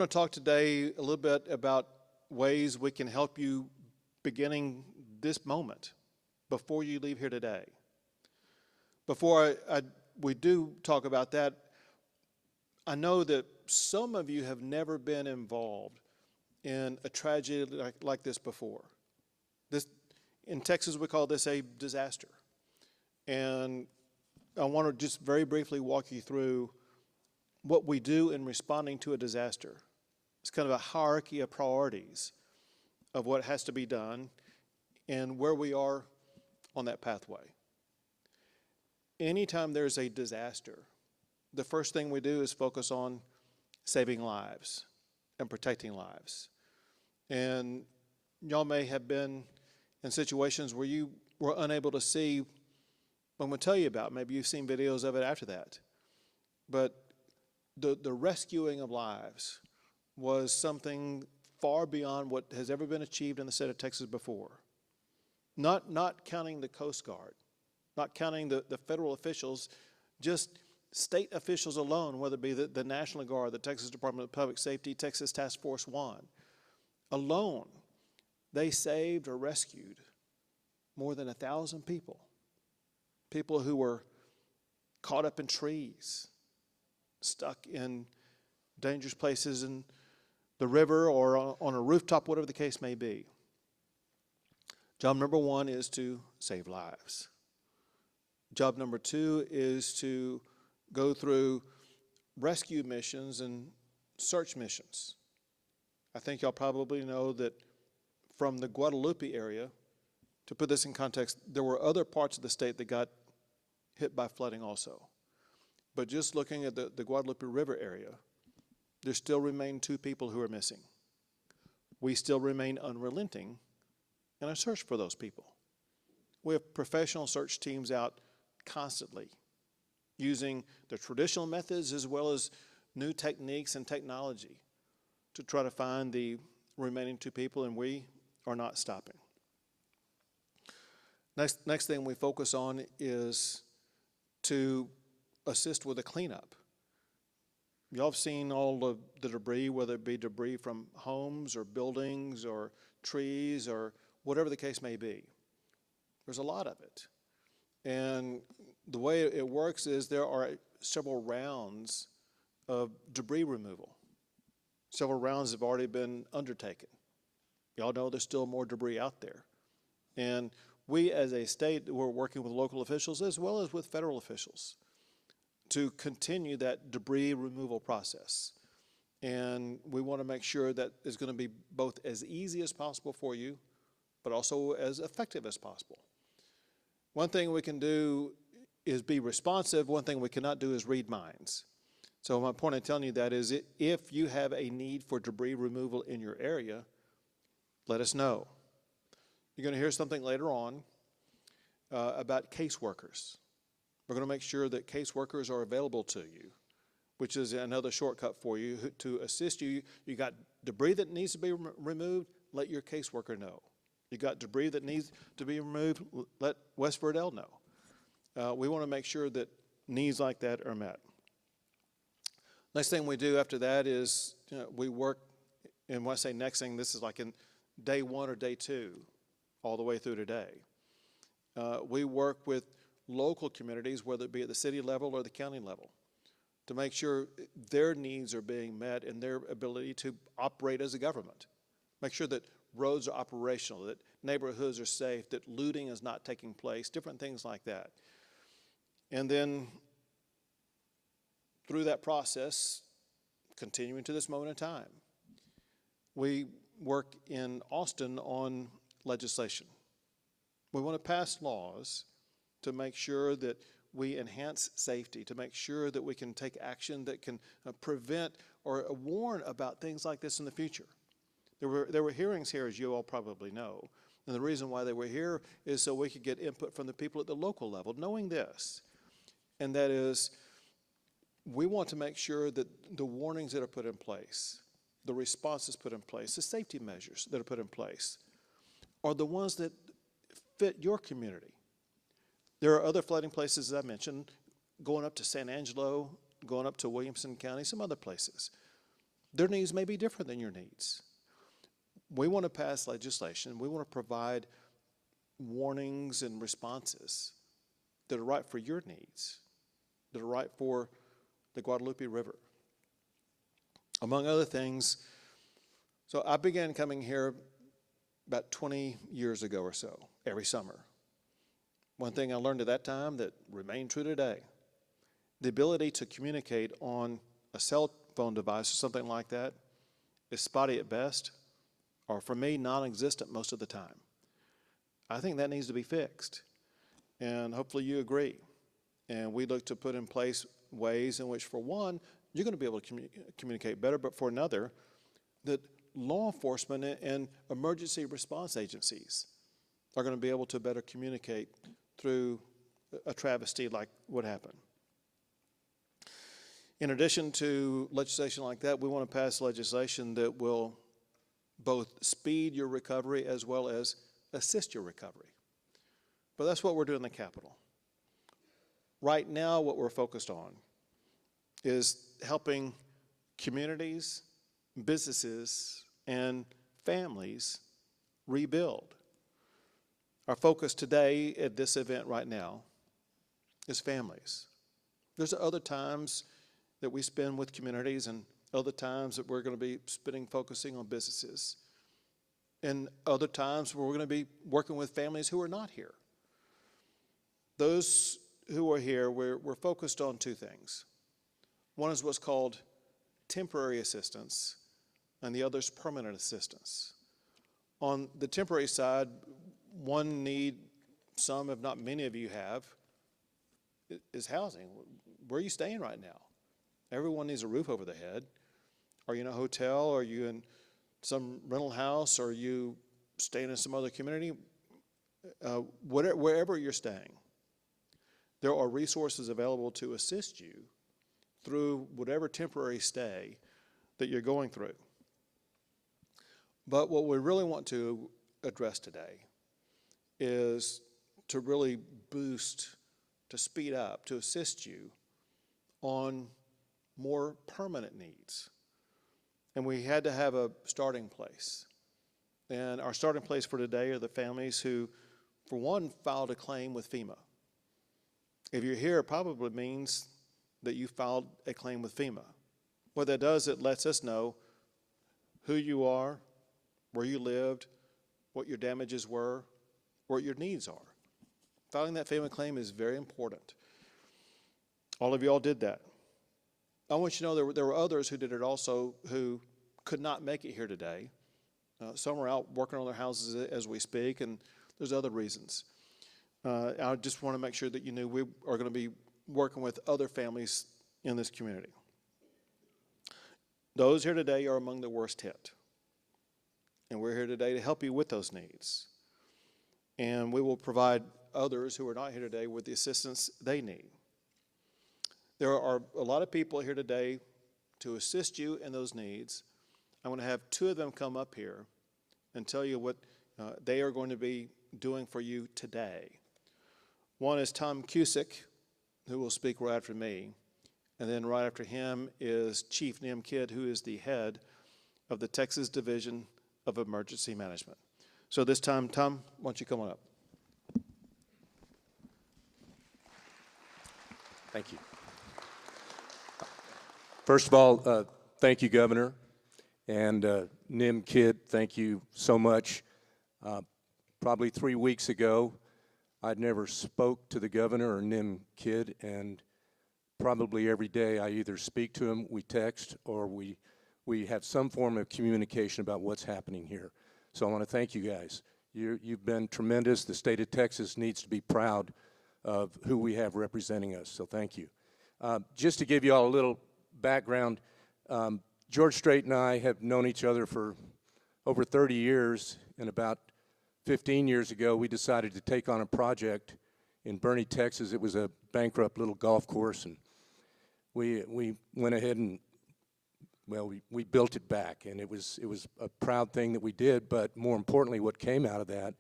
I'm going to talk today a little bit about ways we can help you beginning this moment before you leave here today. Before we do talk about that, I know that some of you have never been involved in a tragedy like this before. In Texas, we call this a disaster. And I want to just very briefly walk you through what we do in responding to a disaster. It's kind of a hierarchy of priorities of what has to be done and where we are on that pathway. Anytime there's a disaster, the first thing we do is focus on saving lives and protecting lives. And y'all may have been in situations where you were unable to see what I'm going to tell you about. Maybe you've seen videos of it after that. But the rescuing of lives was something far beyond what has ever been achieved in the state of Texas before. Not counting the Coast Guard, not counting the federal officials, just state officials alone, whether it be the National Guard, the Texas Department of Public Safety, Texas Task Force 1, alone, they saved or rescued more than 1,000 people. People who were caught up in trees, stuck in dangerous places in the river or on a rooftop, whatever the case may be. Job number one is to save lives. Job number two is to go through rescue missions and search missions. I think y'all probably know that from the Guadalupe area, to put this in context, there were other parts of the state that got hit by flooding also. But just looking at the Guadalupe River area, there still remain 2 people who are missing. We still remain unrelenting in our search for those people. We have professional search teams out constantly using the traditional methods as well as new techniques and technology to try to find the remaining 2 people, and we are not stopping. Next thing we focus on is to assist with the cleanup. Y'all have seen all of the debris, whether it be debris from homes or buildings or trees or whatever the case may be. There's a lot of it. And the way it works is there are several rounds of debris removal. Several rounds have already been undertaken. Y'all know there's still more debris out there. And we as a state, we're working with local officials as well as with federal officials to continue that debris removal process. And we want to make sure that it's going to be both as easy as possible for you, but also as effective as possible. One thing we can do is be responsive. One thing we cannot do is read minds. So my point in telling you that is if you have a need for debris removal in your area, let us know. You're going to hear something later on about caseworkers. We're going to make sure that caseworkers are available to you, which is another shortcut for you to assist you. You got debris that needs to be removed, let your caseworker know. You got debris that needs to be removed, let West Verdell know. We want to make sure that needs like that are met. Next thing we do after that is we work, and when I say next thing, this is like in day 1 or day 2, all the way through today. We work with local communities, whether it be at the city level or the county level, to make sure their needs are being met and their ability to operate as a government. Make sure that roads are operational, that neighborhoods are safe, that looting is not taking place, different things like that. And then through that process, continuing to this moment in time, we work in Austin on legislation. We want to pass laws to make sure that we enhance safety, to make sure that we can take action that can prevent or warn about things like this in the future. There were hearings here, as you all probably know, and the reason why they were here is so we could get input from the people at the local level, knowing this, and that is we want to make sure that the warnings that are put in place, the responses put in place, the safety measures that are put in place are the ones that fit your community. There are other flooding places, as I mentioned, going up to San Angelo, going up to Williamson County, some other places. their needs may be different than your needs. We want to pass legislation. We want to provide warnings and responses that are right for your needs, that are right for the Guadalupe River. Among other things, so I began coming here about 20 years ago or so, every summer. One thing I learned at that time that remained true today, the ability to communicate on a cell phone device or something like that is spotty at best, or for me, non-existent most of the time. I think that needs to be fixed, and hopefully you agree. And we look to put in place ways in which, for one, you're going to be able to communicate better, but for another, that law enforcement and emergency response agencies are going to be able to better communicate through a travesty like what happened. In addition to legislation like that, we want to pass legislation that will both speed your recovery as well as assist your recovery. But that's what we're doing in the Capitol. Right now, what we're focused on is helping communities, businesses, and families rebuild. Our focus today at this event right now is families. There's other times that we spend with communities and other times that we're going to be focusing on businesses, and other times where we're going to be working with families who are not here. Those who are here, we're focused on two things. One is what's called temporary assistance, and the other is permanent assistance. On the temporary side, one need some, if not many of you have, is housing. Where are you staying right now? Everyone needs a roof over their head. Are you in a hotel? Are you in some rental house? Are you staying in some other community? Wherever you're staying, there are resources available to assist you through whatever temporary stay that you're going through. But what we really want to address today is to really boost, to speed up, to assist you on more permanent needs. And we had to have a starting place. And our starting place for today are the families who, for one, filed a claim with FEMA. If you're here, it probably means that you filed a claim with FEMA. What that does, it lets us know who you are, where you lived, what your damages were, what your needs are. Filing that FEMA claim is very important. All of you all did that. I want you to know there were others who did it also who could not make it here today. Some are out working on their houses as we speak, and there's other reasons. I just want to make sure that you knew we are going to be working with other families in this community. Those here today are among the worst hit. And we're here today to help you with those needs. And we will provide others who are not here today with the assistance they need. There are a lot of people here today to assist you in those needs. I'm going to have two of them come up here and tell you what they are going to be doing for you today. One is Tom Cusick, who will speak right after me. And then right after him is Chief Nim Kidd, who is the head of the Texas Division of Emergency Management. So this time, Tom, why don't you come on up? Thank you. First of all, thank you, Governor. And Nim Kidd, thank you so much. Probably 3 weeks ago, I'd never spoke to the Governor or Nim Kidd, and probably every day I either speak to him, we text, or we have some form of communication about what's happening here. So I want to thank you guys. You've been tremendous. The state of Texas needs to be proud of who we have representing us, so thank you. Just to give you all a little background, George Strait and I have known each other for over 30 years, and about 15 years ago we decided to take on a project in Bernie, Texas. It was a bankrupt little golf course, and we went ahead and, well, we built it back, and it was a proud thing that we did. But more importantly, what came out of that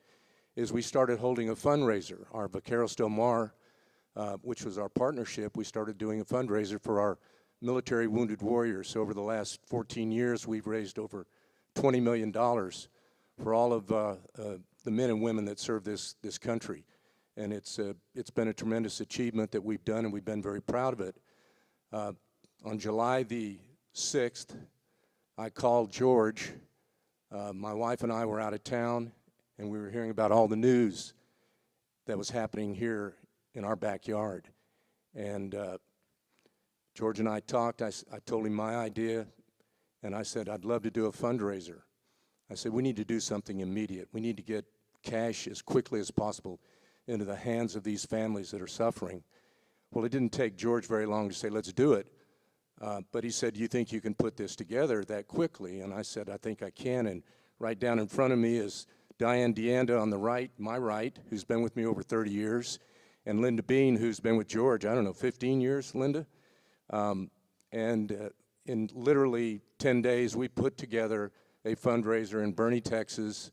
is we started holding a fundraiser. Our Vaqueros Del Mar, which was our partnership, we started doing a fundraiser for our military wounded warriors. So over the last 14 years, we've raised over $20 million for all of the men and women that serve this country. And it's been a tremendous achievement that we've done, and we've been very proud of it. On July the 6th, I called George. My wife and I were out of town, and we were hearing about all the news that was happening here in our backyard. And George and I talked. I told him my idea, and I said, I'd love to do a fundraiser. I said, we need to do something immediate. We need to get cash as quickly as possible into the hands of these families that are suffering. Well, it didn't take George very long to say, let's do it. But he said, you think you can put this together that quickly? And I said, I think I can. And right down in front of me is Diane DeAnda on the right, my right, who's been with me over 30 years, and Linda Bean, who's been with George, I don't know, 15 years, Linda? In literally 10 days, we put together a fundraiser in Boerne, Texas,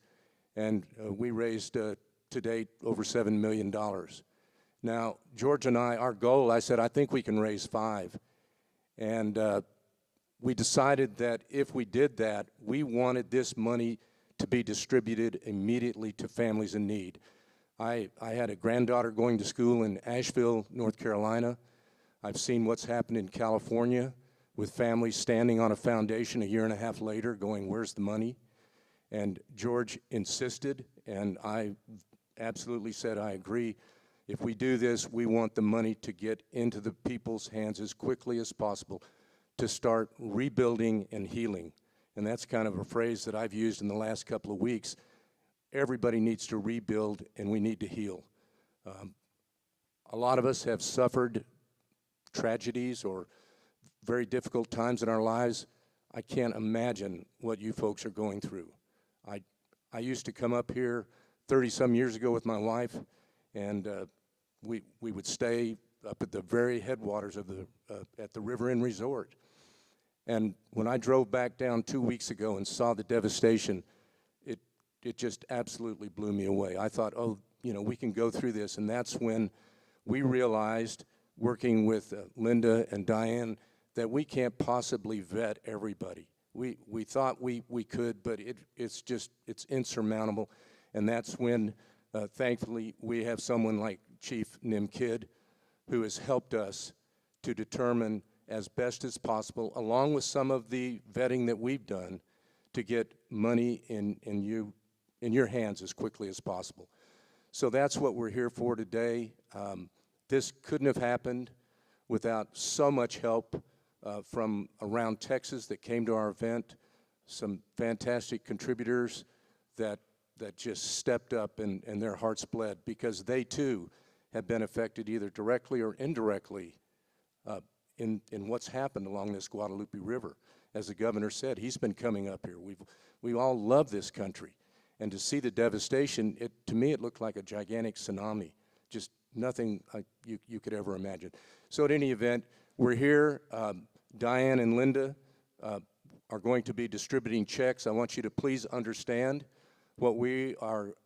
and we raised to date over $7 million. Now, George and I, our goal, I said, I think we can raise 5. And we decided that if we did that, we wanted this money to be distributed immediately to families in need. I had a granddaughter going to school in Asheville, North Carolina. I've seen what's happened in California with families standing on a foundation a year and a half later going, where's the money? And George insisted, and I absolutely said, I agree. If we do this, we want the money to get into the people's hands as quickly as possible to start rebuilding and healing. And that's kind of a phrase that I've used in the last couple of weeks. Everybody needs to rebuild, and we need to heal. A lot of us have suffered tragedies or very difficult times in our lives. I can't imagine what you folks are going through. I used to come up here 30-some years ago with my wife, and we would stay up at the very headwaters of at the River Inn Resort. And when I drove back down 2 weeks ago and saw the devastation, it just absolutely blew me away. I thought, oh, you know, we can go through this. And that's when we realized, working with Linda and Diane, that we can't possibly vet everybody. We thought we could, but it's insurmountable. And that's when, thankfully, we have someone like Chief Nim Kidd, who has helped us to determine as best as possible, along with some of the vetting that we've done, to get money in your hands as quickly as possible. So that's what we're here for today. This couldn't have happened without so much help from around Texas that came to our event, some fantastic contributors that just stepped up and their hearts bled, because they too have been affected either directly or indirectly in what's happened along this Guadalupe River. As the governor said, he's been coming up here. We all love this country. And to see the devastation, to me it looked like a gigantic tsunami, just nothing you could ever imagine. So at any event, we're here. Diane and Linda are going to be distributing checks. I want you to please understand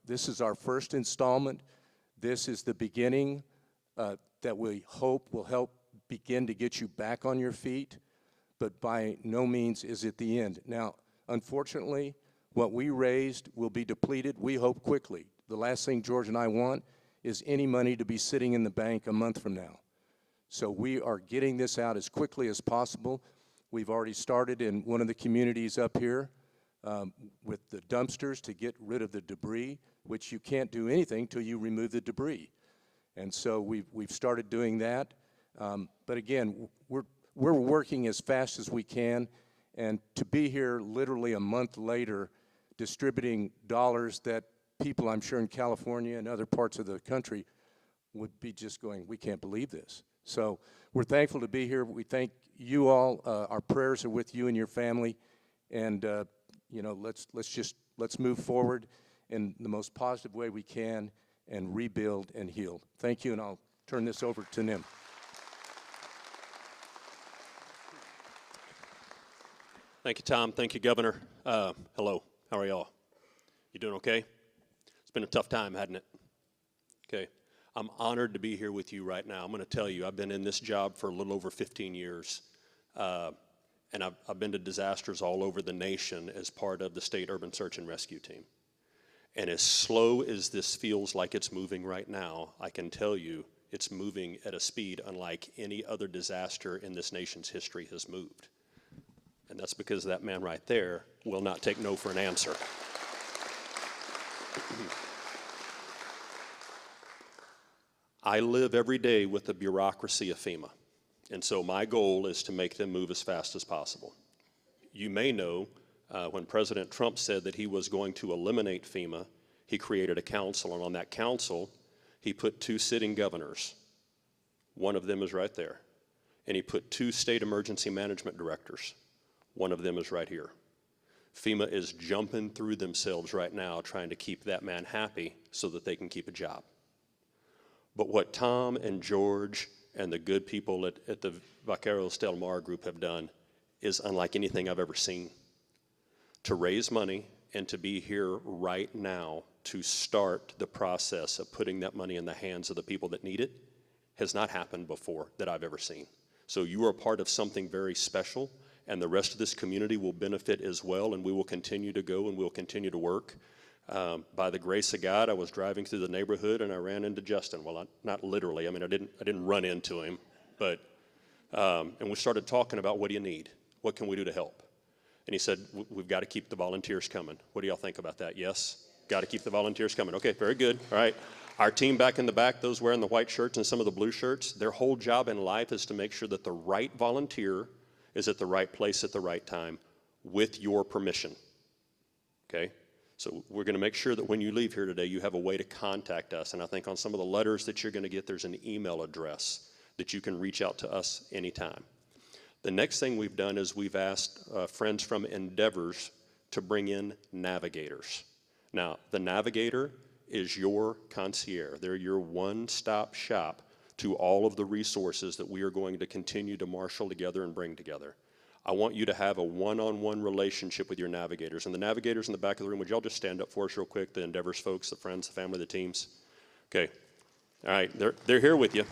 this is our first installment. This is the beginning that we hope will help begin to get you back on your feet, but by no means is it the end. Now, unfortunately, what we raised will be depleted, we hope, quickly. The last thing George and I want is any money to be sitting in the bank a month from now. So we are getting this out as quickly as possible. We've already started in one of the communities up here with the dumpsters to get rid of the debris, which you can't do anything till you remove the debris. And so we've started doing that. But again, we're working as fast as we can, and to be here literally a month later distributing dollars that people, I'm sure, in California and other parts of the country would be just going, we can't believe this. So we're thankful to be here. We thank you all. Our prayers are with you and your family, and you know, let's move forward in the most positive way we can and rebuild and heal. Thank you, and I'll turn this over to Nim. Thank you, Tom. Thank you, Governor. Hello. How are y'all? You doing okay? It's been a tough time, hasn't it? Okay. I'm honored to be here with you right now. I'm going to tell you, I've been in this job for a little over 15 years. And I've been to disasters all over the nation as part of the state urban search and rescue team. And as slow as this feels like it's moving right now, I can tell you it's moving at a speed unlike any other disaster in this nation's history has moved. And that's because that man right there will not take no for an answer. I live every day with the bureaucracy of FEMA. And so my goal is to make them move as fast as possible. You may know when President Trump said that he was going to eliminate FEMA, he created a council, and on that council, he put 2 sitting governors. One of them is right there. And he put 2 state emergency management directors. One of them is right here. FEMA is jumping through themselves right now trying to keep that man happy so that they can keep a job. But what Tom and George and the good people at the Vaqueros Del Mar group have done is unlike anything I've ever seen. To raise money and to be here right now to start the process of putting that money in the hands of the people that need it has not happened before that I've ever seen. So you are part of something very special, and the rest of this community will benefit as well, and we will continue to go and we'll continue to work. By the grace of God, I was driving through the neighborhood and I ran into Justin. Well, not literally. I mean, I didn't run into him, but and we started talking about, what do you need? What can we do to help? And he said, we've got to keep the volunteers coming. What do y'all think about that? Yes? Got to keep the volunteers coming. Okay, very good. All right. Our team back in the back, those wearing the white shirts and some of the blue shirts, their whole job in life is to make sure that the right volunteer is at the right place at the right time with your permission. Okay? So we're going to make sure that when you leave here today, you have a way to contact us. And I think on some of the letters that you're going to get, there's an email address that you can reach out to us anytime. The next thing we've done is we've asked friends from Endeavors to bring in navigators. Now, the navigator is your concierge. They're your one-stop shop to all of the resources that we are going to continue to marshal together and bring together. I want you to have a one-on-one relationship with your navigators. And the navigators in the back of the room, would y'all just stand up for us real quick, the Endeavors folks, the friends, the family, the teams? Okay. All right, they're here with you.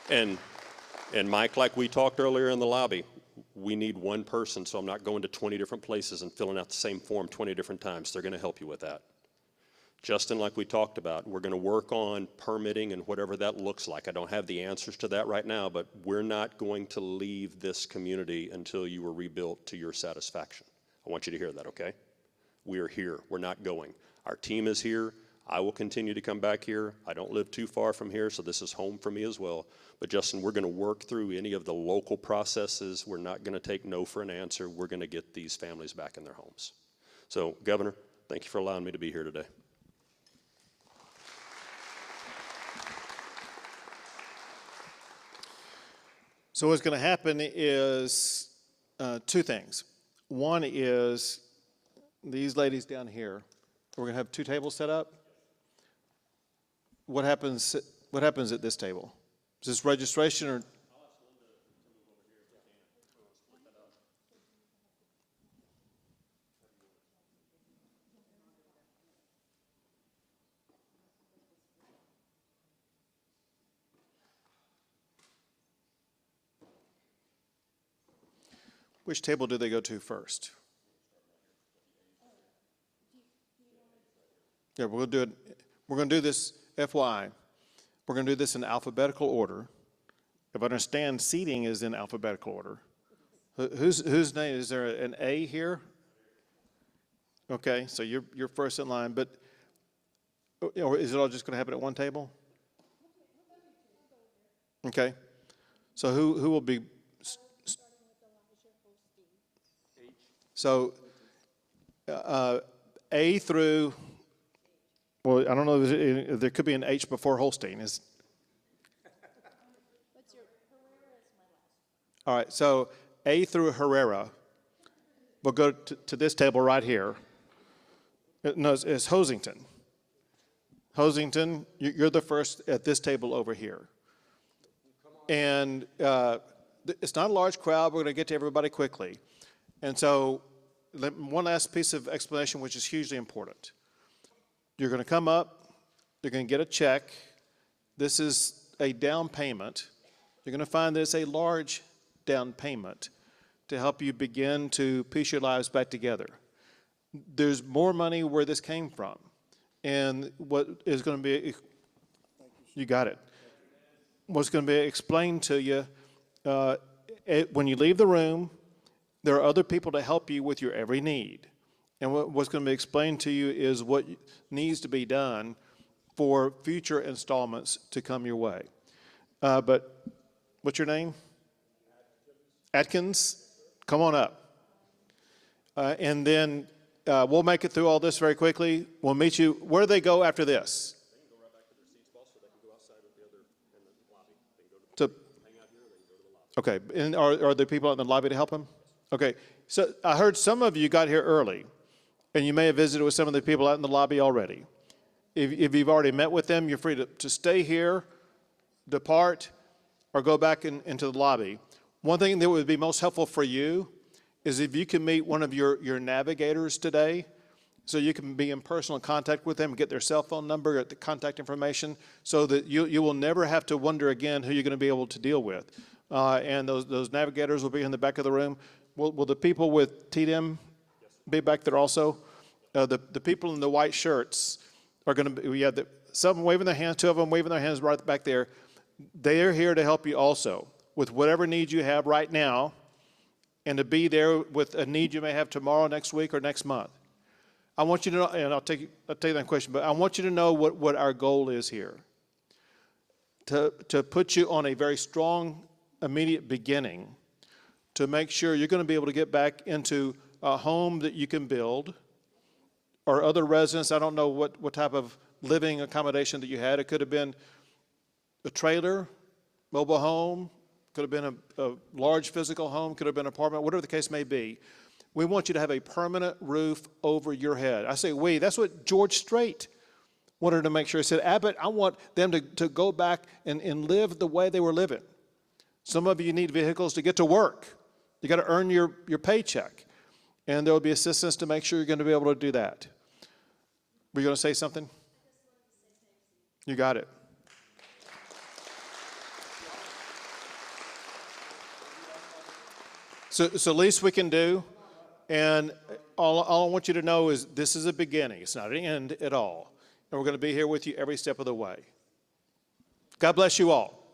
And Mike, like we talked earlier in the lobby, we need one person, so I'm not going to 20 different places and filling out the same form 20 different times. They're going to help you with that. Justin, like we talked about, we're going to work on permitting and whatever that looks like. I don't have the answers to that right now, but we're not going to leave this community until you are rebuilt to your satisfaction. I want you to hear that, okay? We are here. We're not going. Our team is here. I will continue to come back here. I don't live too far from here, so this is home for me as well. But Justin, we're going to work through any of the local processes. We're not going to take no for an answer. We're going to get these families back in their homes. So, Governor, thank you for allowing me to be here today. So what's going to happen is 2 things. One is these ladies down here, we're going to have 2 tables set up. What happens at this table? Is this registration or? Which table do they go to first? Yeah, we're going to do this, FYI, we're going to do this in alphabetical order. If I understand, seating is in alphabetical order. Whose name, is there an A here? Okay, so you're first in line, but or is it all just going to happen at one table? Okay, so who will be? So A through, well, I don't know if there could be an H before Holstein. What's your Herrera is my last. All right, so A through Herrera will go to this table right here. No, it's Hosington. Hosington, you're the first at this table over here. And it's not a large crowd. We're going to get to everybody quickly. And so one last piece of explanation, which is hugely important. You're going to come up. You're going to get a check. This is a down payment. You're going to find this a large down payment to help you begin to piece your lives back together. There's more money where this came from. And what is going to be, you got it. What's going to be explained to you, when you leave the room, there are other people to help you with your every need. And what's going to be explained to you is what needs to be done for future installments to come your way. But what's your name? Atkins? Come on up. And then we'll make it through all this very quickly. We'll meet you. Where do they go after this? They can go right back to their seats, boss, or they can go outside with the other in the lobby. They can go to hang out here, or they can go to the lobby. Okay. And are there people out in the lobby to help them? Okay. So I heard some of you got here early, and you may have visited with some of the people out in the lobby already. If you've already met with them, you're free to stay here, depart, or go back into the lobby. One thing that would be most helpful for you is if you can meet one of your navigators today, so you can be in personal contact with them, get their cell phone number, get the contact information, so that you will never have to wonder again who you're going to be able to deal with. And those navigators will be in the back of the room. Will the people with TDM be back there also? The people in the white shirts are going to be, some waving their hands, two of them waving their hands right back there. They are here to help you also with whatever needs you have right now, and to be there with a need you may have tomorrow, next week, or next month. I want you to know, and I'll take that question, but I want you to know what our goal is here. To put you on a very strong, immediate beginning, to make sure you're going to be able to get back into a home that you can build, or other residence. I don't know what type of living accommodation that you had. It could have been a trailer, mobile home, could have been a large physical home, could have been an apartment, whatever the case may be. We want you to have a permanent roof over your head. I say we, that's what George Strait wanted to make sure. He said, Abbott, I want them to go back and live the way they were living. Some of you need vehicles to get to work. You got to earn your paycheck. And there will be assistance to make sure you're going to be able to do that. Were you going to say something? You got it. So least we can do, and all I want you to know is this is a beginning. It's not an end at all. And we're going to be here with you every step of the way. God bless you all.